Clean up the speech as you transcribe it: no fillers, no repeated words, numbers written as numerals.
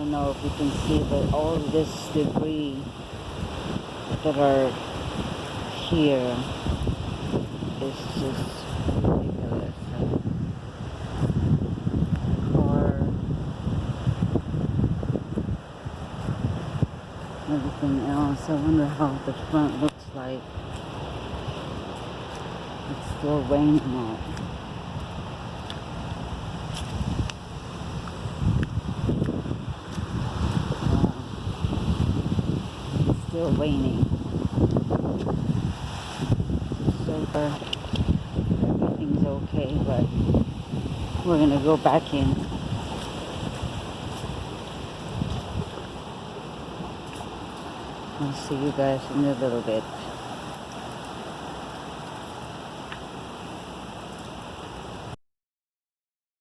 don't know if you can see, but all this debris that are here is just ridiculous. Car, everything else. I wonder how the front looks like. It's still raining out. It's still raining. So far, everything's okay, but we're gonna go back in. I'll see you guys in a little bit.